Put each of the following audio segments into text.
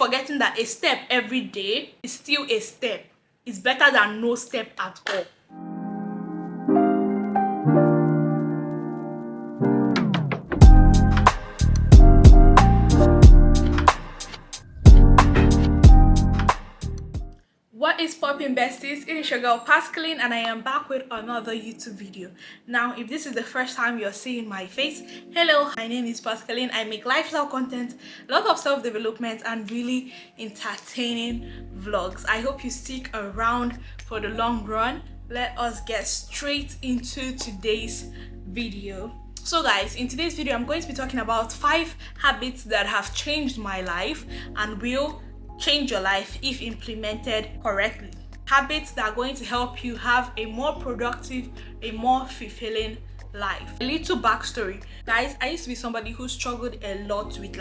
forgetting that a step every day is still a step. It's better than no step at all. What is poppin', besties? It is your girl Pascaline, and I am back with another YouTube video. Now, if this is the first time you're seeing my face, hello, my name is Pascaline. I make lifestyle content, a lot of self-development, and really entertaining vlogs. I hope you stick around for the long run. Let us get straight into today's video. So guys, in today's video I'm going to be talking about 5 habits that have changed my life and will change your life if implemented correctly. Habits that are going to help you have a more productive, a more fulfilling life. A little backstory, guys. I used to be somebody who struggled a lot with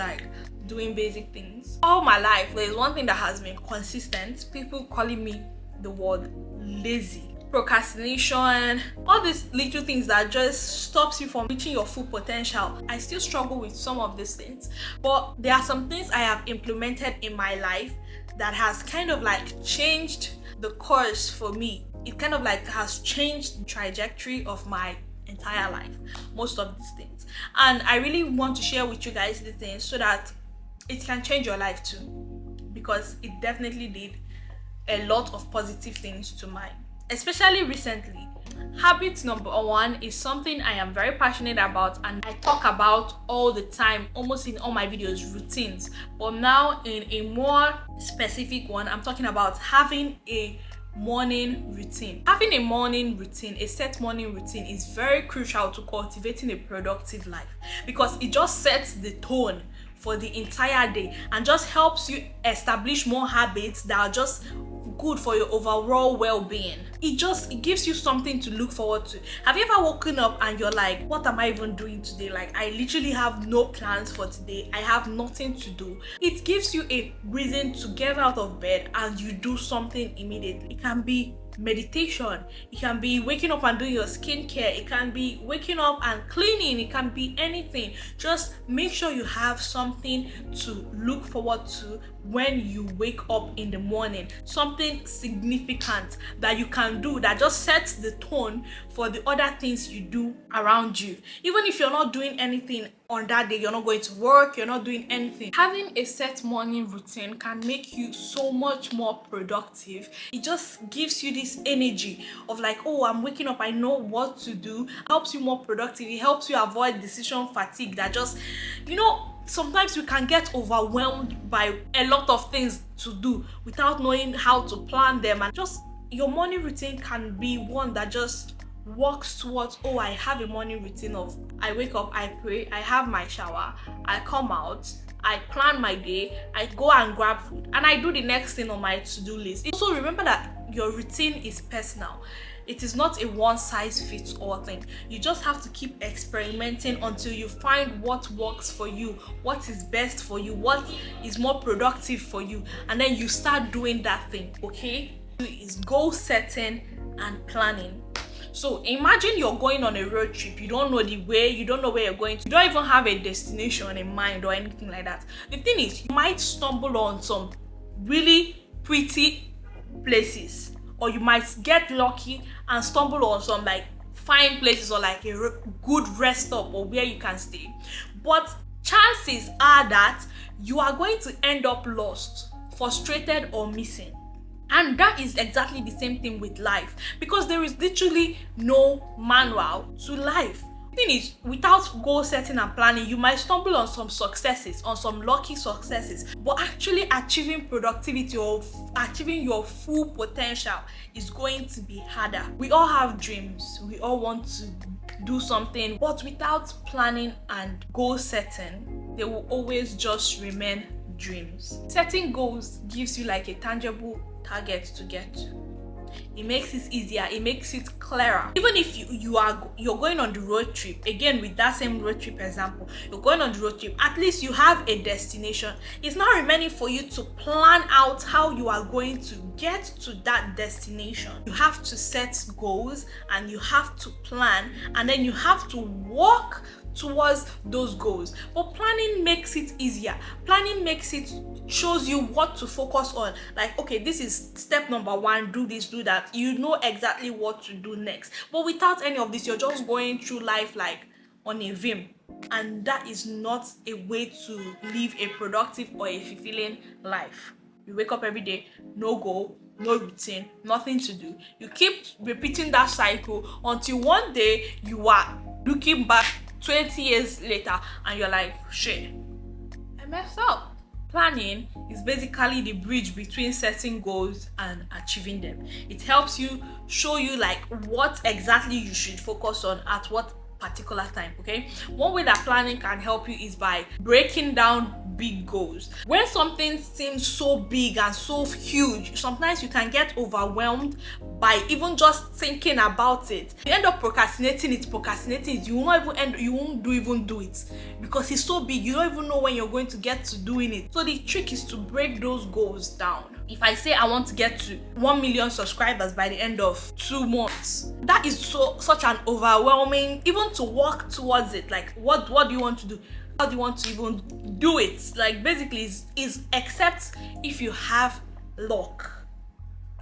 doing basic things. All my life, there's one thing that has been consistent: people calling me the word lazy, procrastination, all these little things that just stops you from reaching your full potential. I still struggle with some of these things, but there are some things I have implemented in my life that has kind of changed the course for me. It kind of has changed the trajectory of my entire life, most of these things. And I really want to share with you guys the things so that it can change your life too, because it definitely did a lot of positive things to mine. Especially recently. Habit number 1 is something I am very passionate about and I talk about all the time, almost in all my videos, routines. But now in a more specific one, I'm talking about having a morning routine. Having a morning routine, a set morning routine, is very crucial to cultivating a productive life, because it just sets the tone for the entire day and just helps you establish more habits that are just good for your overall well-being. It gives you something to look forward to. Have you ever woken up and you're like, what am I even doing today? I literally have no plans for today. I have nothing to do. It gives you a reason to get out of bed and you do something immediately. It can be meditation, it can be waking up and doing your skincare, it can be waking up and cleaning, it can be anything. Just make sure you have something to look forward to when you wake up in the morning, something significant that you can do that just sets the tone for the other things you do around you. Even if you're not doing anything on that day, you're not going to work, you're not doing anything, having a set morning routine can make you so much more productive. It just gives you this energy of oh, I'm waking up, I know what to do. It helps you more productive. It helps you avoid decision fatigue that just, sometimes you can get overwhelmed by a lot of things to do without knowing how to plan them. And just your morning routine can be one that just works towards, oh, I have a morning routine of I wake up, I pray, I have my shower, I come out, I plan my day, I go and grab food, and I do the next thing on my to-do list. Also remember that your routine is personal. It is not a one-size-fits-all thing. You just have to keep experimenting until you find what works for you, what is best for you, what is more productive for you, and then you start doing that thing, okay? Is goal setting and planning. So imagine you're going on a road trip, you don't know the way, you don't know where you're going to, you don't even have a destination in mind or anything like that. The thing is, you might stumble on some really pretty places, or you might get lucky and stumble on some fine places or a good rest stop or where you can stay. But chances are that you are going to end up lost, frustrated, or missing. And that is exactly the same thing with life, because there is literally no manual to life. The thing is, without goal setting and planning, you might stumble on some successes, on some lucky successes, but actually achieving productivity or achieving your full potential is going to be harder. We all have dreams, we all want to do something, but without planning and goal setting, they will always just remain dreams. Setting goals gives you a tangible target to get to. It makes it easier, it makes it clearer. Even if you're going on the road trip, again with that same road trip example, you're going on the road trip, at least you have a destination. It's now remaining for you to plan out how you are going to get to that destination. You have to set goals and you have to plan, and then you have to work towards those goals. But planning makes it easier. Planning makes it shows you what to focus on. Like, okay, this is step number 1, do this, do that. You know exactly what to do next. But without any of this, you're just going through life like on a whim, and that is not a way to live a productive or a fulfilling life. You wake up every day, no goal, no routine, nothing to do. You keep repeating that cycle until one day you are looking back 20 years later and you're like, shit, I messed up. Planning is basically the bridge between setting goals and achieving them. It helps you show you like what exactly you should focus on at what particular time. Okay, one way that planning can help you is by breaking down big goals. When something seems so big and so huge, sometimes you can get overwhelmed by even just thinking about it. You end up procrastinating it. You won't even do it because it's so big. You don't even know when you're going to get to doing it. So the trick is to break those goals down. If I say I want to get to 1 million subscribers by the end of 2 months, that is such an overwhelming, even to work towards it. Like, what do you want to do? How do you want to even do it? Like, basically is except if you have luck.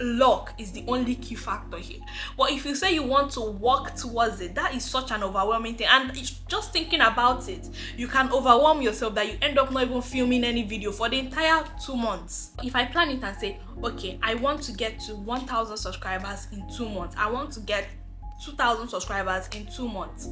Luck is the only key factor here. But if you say you want to work towards it, that is such an overwhelming thing, and it's just thinking about it, you can overwhelm yourself that you end up not even filming any video for the entire 2 months. If I plan it and say, okay, I want to get to 1,000 subscribers in 2 months, I want to get 2,000 subscribers in 2 months,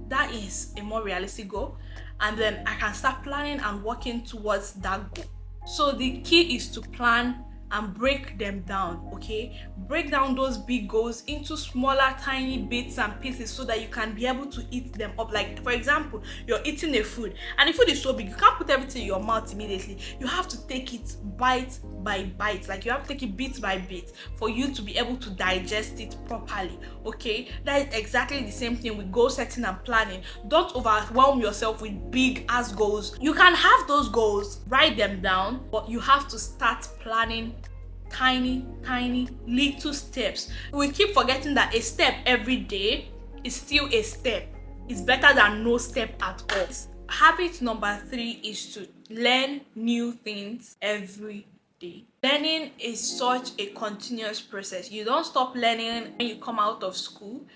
that is a more realistic goal, and then I can start planning and working towards that goal. So the key is to plan and break them down. Okay, break down those big goals into smaller tiny bits and pieces so that you can be able to eat them up. Like, for example, you're eating a food and the food is so big, you can't put everything in your mouth immediately. You have to take it bite by bite. Like, you have to take it bit by bit for you to be able to digest it properly. Okay, that is exactly the same thing with goal setting and planning. Don't overwhelm yourself with big ass goals. You can have those goals, write them down, but you have to start planning tiny little steps. We keep forgetting that a step every day is still a step. It's better than no step at all. Habit number 3 is to learn new things every day. Learning is such a continuous process. You don't stop learning when you come out of school.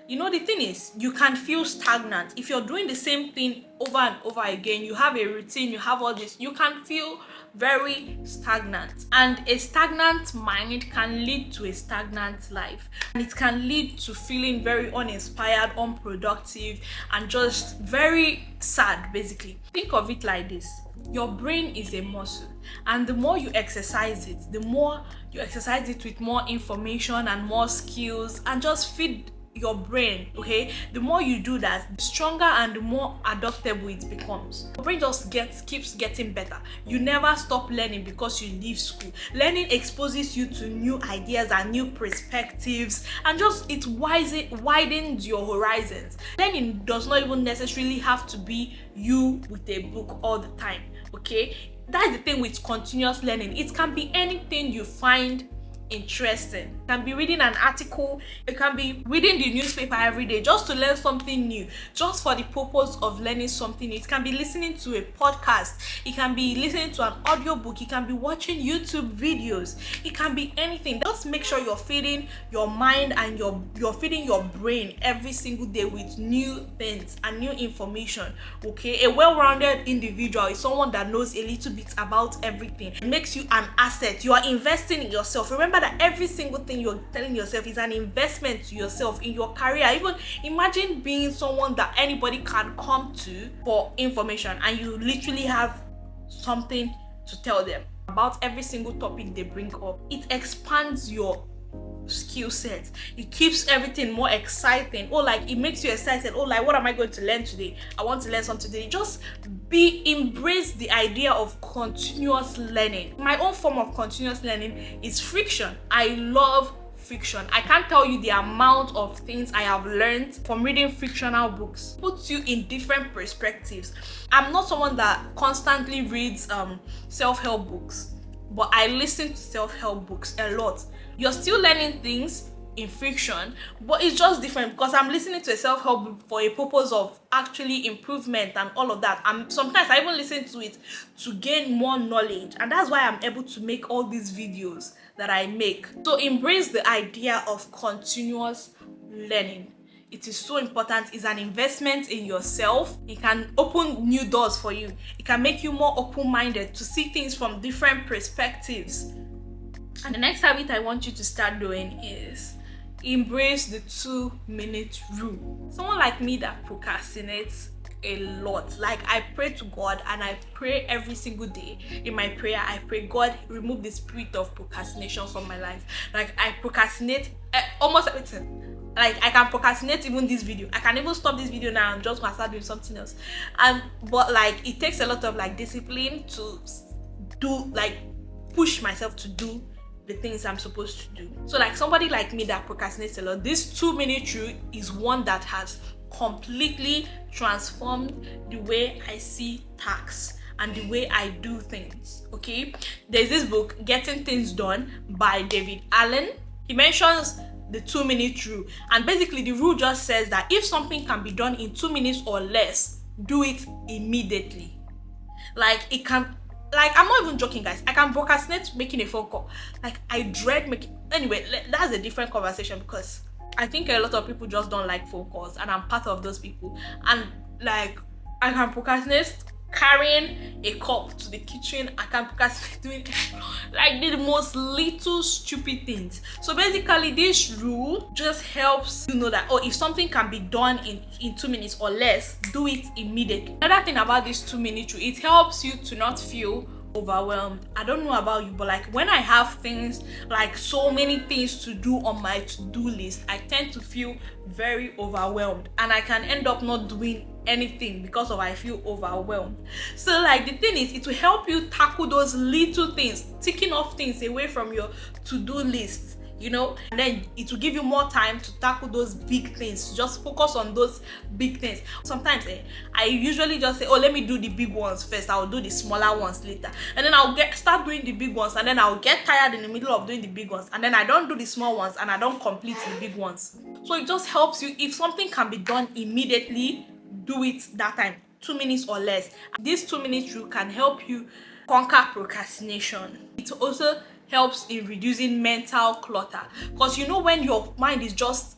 You know, the thing is, you can feel stagnant if you're doing the same thing over and over again. You have a routine, you have all this, you can feel very stagnant, and a stagnant mind can lead to a stagnant life, and it can lead to feeling very uninspired, unproductive, and just very sad. Basically, think of it like this: your brain is a muscle, and the more you exercise it, with more information and more skills, and just feed your brain, okay, the more you do that, the stronger and the more adaptable it becomes. Your brain just keeps getting better. You never stop learning because you leave school. Learning exposes you to new ideas and new perspectives, and just it widens your horizons. Learning does not even necessarily have to be you with a book all the time. Okay, that's the thing with continuous learning. It can be anything you find interesting. You can be reading an article, you can be reading the newspaper every day just to learn something new, just for the purpose of learning something new. It can be listening to a podcast, it can be listening to an audiobook, it can be watching YouTube videos, it can be anything. Just make sure you're feeding your mind and you're feeding your brain every single day with new things and new information. Okay, a well-rounded individual is someone that knows a little bit about everything. It makes you an asset. You are investing in yourself. Remember that every single thing you're telling yourself is an investment to yourself in your career. Even imagine being someone that anybody can come to for information, and you literally have something to tell them about every single topic they bring up. It expands your skill set. It keeps everything more exciting. Or like, it makes you excited. Oh, like, what am I going to learn today? I want to learn something today. Just embrace the idea of continuous learning. My own form of continuous learning is friction. I love fiction. I can't tell you the amount of things I have learned from reading fictional books. Puts you in different perspectives. I'm not someone that constantly reads self-help books, but I listen to self-help books a lot. You're still learning things, in friction, but it's just different because I'm listening to a self-help book for a purpose of actually improvement and all of that. And sometimes I even listen to it to gain more knowledge, and that's why I'm able to make all these videos that I make. So embrace the idea of continuous learning. It is so important. It's an investment in yourself. It can open new doors for you. It can make you more open-minded to see things from different perspectives. And the next habit I want you to start doing is embrace the 2-minute rule. Someone like me that procrastinates a lot. Like, I pray to God, and I pray every single day. In my prayer, I pray, God, remove the spirit of procrastination from my life. Like, I procrastinate almost everything. Like, I can procrastinate even this video. I can even stop this video now and just start doing something else. But like, it takes a lot of like discipline to do, like, push myself to do the things I'm supposed to do. So like, somebody like me that procrastinates a lot, this 2-minute rule is one that has completely transformed the way I see tasks and the way I do things. Okay, there's this book, Getting Things Done, by David Allen. He mentions the 2-minute rule, and basically the rule just says that if something can be done in 2 minutes or less, do it immediately. Like, it can, like, I'm not even joking, guys. I can procrastinate making a phone call. Like, I dread making, anyway, that's a different conversation, because I think a lot of people just don't like phone calls, and I'm part of those people. And like, I can procrastinate carrying a cup to the kitchen. I can procrastinate doing like the most little stupid things. So basically, this rule just helps you know that, oh, if something can be done in 2 minutes or less, do it immediately. Another thing about this 2-minute rule, it helps you to not feel overwhelmed. I don't know about you, but like, when I have things, like so many things to do on my to-do list, I tend to feel very overwhelmed, and I can end up not doing anything because of I feel overwhelmed. So like, the thing is, it will help you tackle those little things, ticking off things away from your to-do list, you know, and then it will give you more time to tackle those big things. Just focus on those big things. Sometimes I usually just say, oh, let me do the big ones first, I'll do the smaller ones later, and then I'll start doing the big ones, and then I'll get tired in the middle of doing the big ones, and then I don't do the small ones, and I don't complete the big ones. So it just helps you. If something can be done immediately, do it that time, 2 minutes or less. This 2-minute rule can help you conquer procrastination. It also helps in reducing mental clutter, because you know, when your mind is just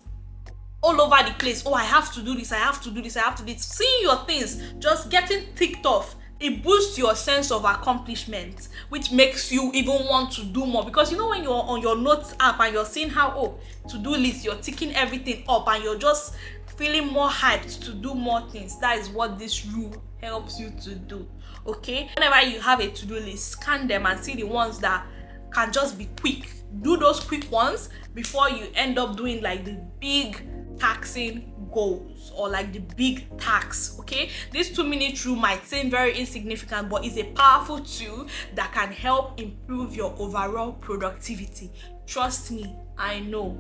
all over the place, oh, I have to do this, I have to do this, I have to do this, seeing your things just getting ticked off, it boosts your sense of accomplishment, which makes you even want to do more. Because you know, when you're on your notes app and you're seeing how, oh, to-do list, you're ticking everything up, and you're just feeling more hyped to do more things. That is what this rule helps you to do. Okay, whenever you have a to-do list, scan them and see the ones that can just be quick. Do those quick ones before you end up doing like the big taxing goals or like the big tax. Okay, this 2-minute rule might seem very insignificant, but it's a powerful tool that can help improve your overall productivity. Trust me, I know.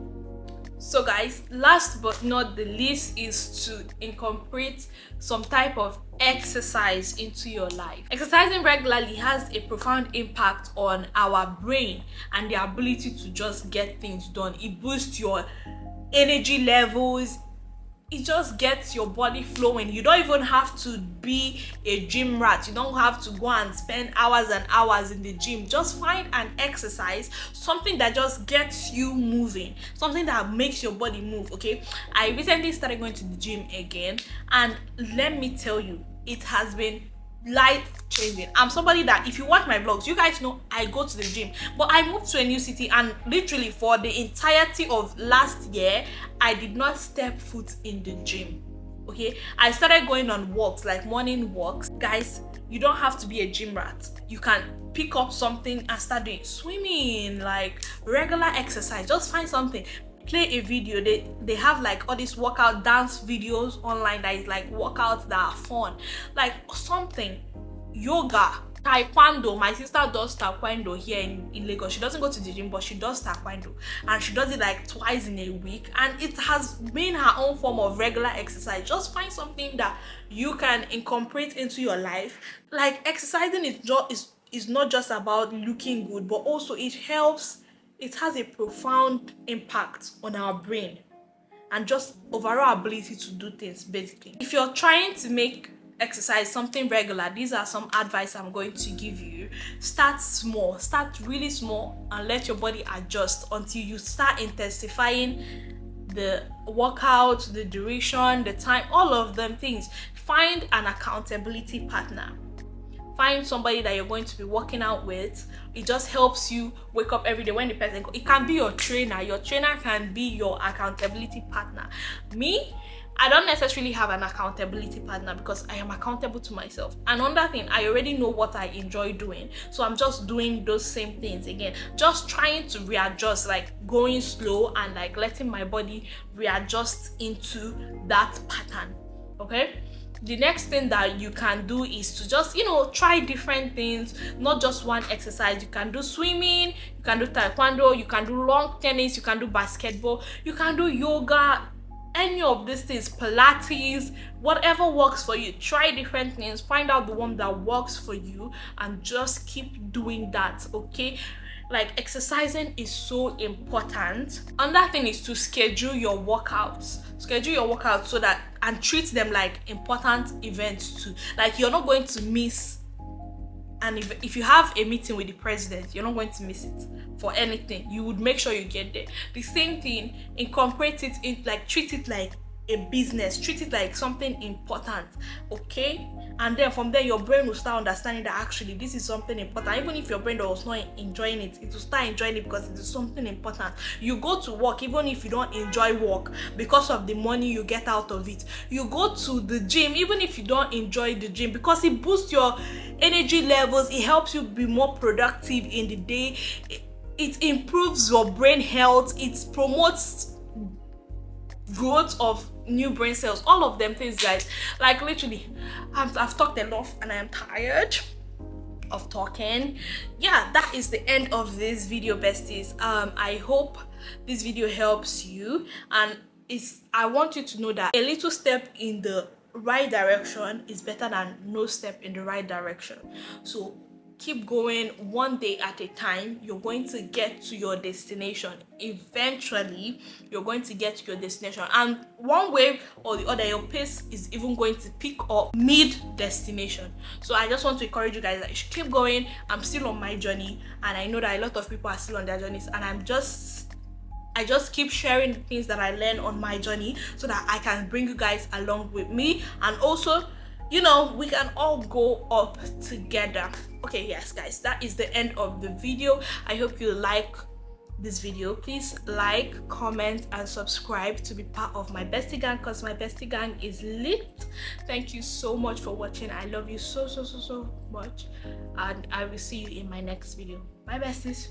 So guys, last but not the least is to incorporate some type of exercise into your life. Exercising regularly has a profound impact on our brain and the ability to just get things done. It boosts your energy levels. It just gets your body flowing. You don't even have to be a gym rat. You don't have to go and spend hours and hours in the gym. Just find an exercise, something that just gets you moving, something that makes your body move. Okay, I recently started going to the gym again, and let me tell you, it has been life-changing. I'm somebody that, if you watch my vlogs, you guys know I go to the gym, but I moved to a new city, and literally for the entirety of last year, I did not step foot in the gym. Okay, I started going on walks, like morning walks. Guys, you don't have to be a gym rat. You can pick up something and start doing swimming, like regular exercise. Just find something, play a video. They have like all these workout dance videos online that is like workouts that are fun, like something. Yoga, taekwondo. My sister does taekwondo here in Lagos. She doesn't go to the gym, but she does taekwondo, and she does it like twice in a week, and it has been her own form of regular exercise. Just find something that you can incorporate into your life. Like, exercising is not just about looking good, but also it helps it has a profound impact on our brain and just overall ability to do things. Basically, if you're trying to make exercise something regular, these are some advice I'm going to give you. Start small, start really small, and let your body adjust until you start intensifying the workout, the duration, the time, all of them things. Find an accountability partner. Find somebody that you're going to be working out with. It just helps you wake up every day when the person it can be your trainer. Your trainer can be your accountability partner. Me, I don't necessarily have an accountability partner because I am accountable to myself. And another thing, I already know what I enjoy doing, so I'm just doing those same things again, just trying to readjust, like going slow and like letting my body readjust into that pattern. Okay, the next thing that you can do is to just, try different things, not just one exercise. You can do swimming, you can do taekwondo, you can do long tennis, you can do basketball, you can do yoga, any of these things, Pilates, whatever works for you. Try different things, find out the one that works for you, and just keep doing that. Okay, like exercising is so important. Another thing is to schedule your workouts. Schedule your workouts so that, and treat them like important events too. Like you're not going to miss. And if you have a meeting with the president, you're not going to miss it for anything. You would make sure you get there. The same thing, incorporate it in, like treat it like a business, treat it like something important. Okay, and then from there your brain will start understanding that actually this is something important. Even if your brain was not enjoying it, it will start enjoying it because it is something important. You go to work even if you don't enjoy work because of the money you get out of it. You go to the gym even if you don't enjoy the gym because it boosts your energy levels, it helps you be more productive in the day, it improves your brain health, it promotes growth of new brain cells, all of them things, guys. Like literally, I've talked enough and I am tired of talking. Yeah, that is the end of this video, besties. I hope this video helps you, and I want you to know that a little step in the right direction is better than no step in the right direction. So keep going, one day at a time. You're going to get to your destination. Eventually you're going to get to your destination, and one way or the other your pace is even going to pick up mid destination. So I just want to encourage you guys that you should keep going. I'm still on my journey, and I know that a lot of people are still on their journeys, and I just keep sharing the things that I learn on my journey so that I can bring you guys along with me, and also we can all go up together. Okay, yes guys, that is the end of the video. I hope you like this video. Please like, comment, and subscribe to be part of my bestie gang, because my bestie gang is lit. Thank you so much for watching. I love you so much, and I will see you in my next video. Bye, besties.